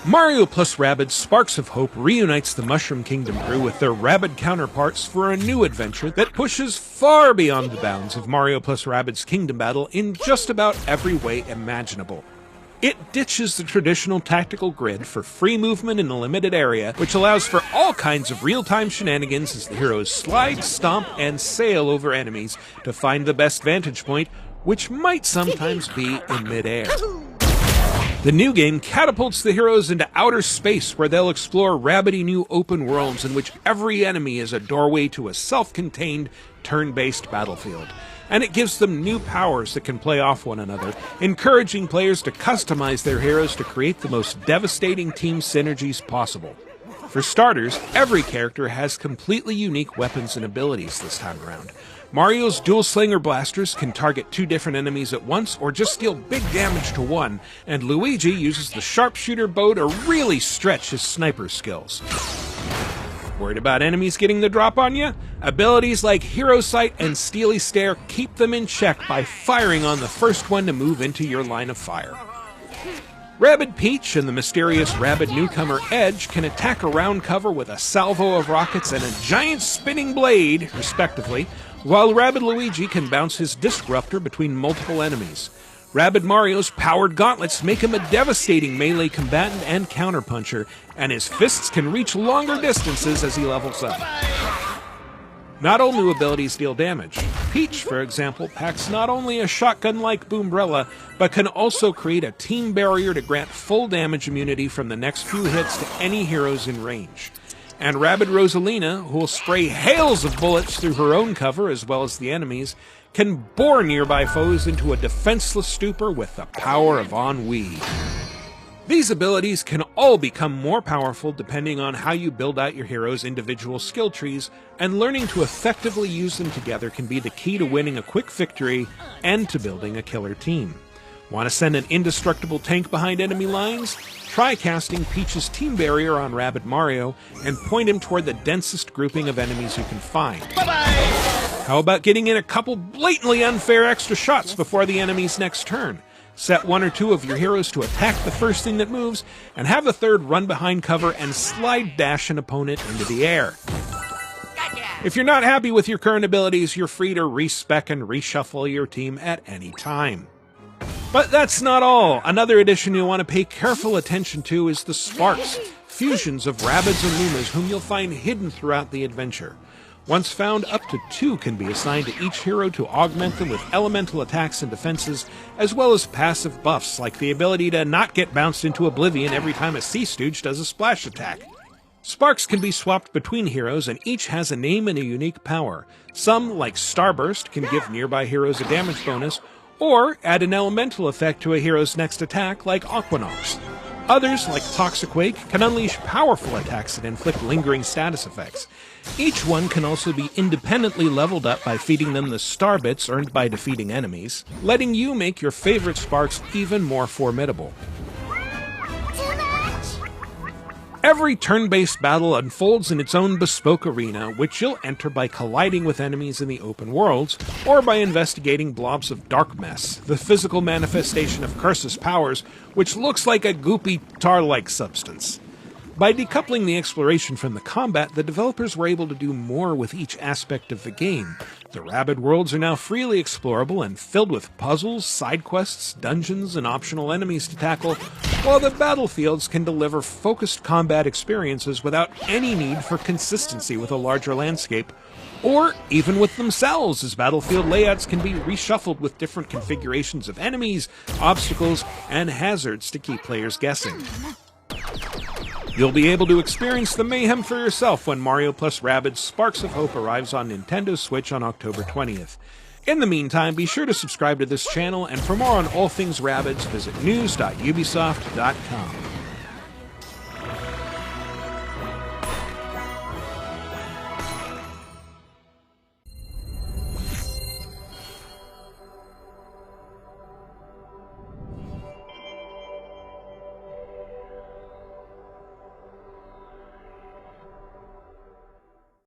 Mario plus Rabbids Sparks of Hope reunites the Mushroom Kingdom crew with their Rabbid counterparts for a new adventure that pushes far beyond the bounds of Mario plus Rabbids Kingdom Battle in just about every way imaginable. It ditches the traditional tactical grid for free movement in a limited area, which allows for all kinds of real-time shenanigans as the heroes slide, stomp, and sail over enemies to find the best vantage point, which might sometimes be in midair. The new game catapults the heroes into outer space where they'll explore rabbidy new open worlds in which every enemy is a doorway to a self-contained, turn-based battlefield. And it gives them new powers that can play off one another, encouraging players to customize their heroes to create the most devastating team synergies possible. For starters, every character has completely unique weapons and abilities this time around. Mario's dual slinger blasters can target 2 different enemies at once or just deal big damage to one, and Luigi uses the sharpshooter bow to really stretch his sniper skills. Worried about enemies getting the drop on you? Abilities like Hero Sight and Steely Stare keep them in check by firing on the first one to move into your line of fire. Rabbid Peach and the mysterious Rabbid newcomer Edge can attack around cover with a salvo of rockets and a giant spinning blade, respectively, while Rabbid Luigi can bounce his Disruptor between multiple enemies. Rabbid Mario's powered gauntlets make him a devastating melee combatant and counterpuncher, and his fists can reach longer distances as he levels up. Not all new abilities deal damage. Peach, for example, packs not only a shotgun-like Boombrella, but can also create a team barrier to grant full damage immunity from the next few hits to any heroes in range. And Rabbid Rosalina, who will spray hails of bullets through her own cover as well as the enemies, can bore nearby foes into a defenseless stupor with the power of ennui. These abilities can all become more powerful depending on how you build out your heroes' individual skill trees, and learning to effectively use them together can be the key to winning a quick victory and to building a killer team. Want to send an indestructible tank behind enemy lines? Try casting Peach's team barrier on Rabbid Mario and point him toward the densest grouping of enemies you can find. Bye-bye! How about getting in a couple blatantly unfair extra shots before the enemy's next turn? Set 1 or 2 of your heroes to attack the first thing that moves, and have the third run behind cover and slide dash an opponent into the air. If you're not happy with your current abilities, you're free to respec and reshuffle your team at any time. But that's not all. Another addition you'll want to pay careful attention to is the Sparks, fusions of Rabbids and Lumas whom you'll find hidden throughout the adventure. Once found, up to 2 can be assigned to each hero to augment them with elemental attacks and defenses, as well as passive buffs like the ability to not get bounced into oblivion every time a Sea Stooge does a splash attack. Sparks can be swapped between heroes, and each has a name and a unique power. Some, like Starburst, can give nearby heroes a damage bonus, or add an elemental effect to a hero's next attack, like Aquanox. Others, like Toxiquake, can unleash powerful attacks that inflict lingering status effects. Each one can also be independently leveled up by feeding them the star bits earned by defeating enemies, letting you make your favorite Sparks even more formidable. Every turn-based battle unfolds in its own bespoke arena, which you'll enter by colliding with enemies in the open worlds, or by investigating blobs of dark mess, the physical manifestation of Cursa's powers, which looks like a goopy tar-like substance. By decoupling the exploration from the combat, the developers were able to do more with each aspect of the game. The Rabbid worlds are now freely explorable and filled with puzzles, side quests, dungeons, and optional enemies to tackle, while the battlefields can deliver focused combat experiences without any need for consistency with a larger landscape, or even with themselves, as battlefield layouts can be reshuffled with different configurations of enemies, obstacles, and hazards to keep players guessing. You'll be able to experience the mayhem for yourself when Mario plus Rabbids Sparks of Hope arrives on Nintendo Switch on October 20th. In the meantime, be sure to subscribe to this channel, and for more on all things Rabbids, visit news.ubisoft.com.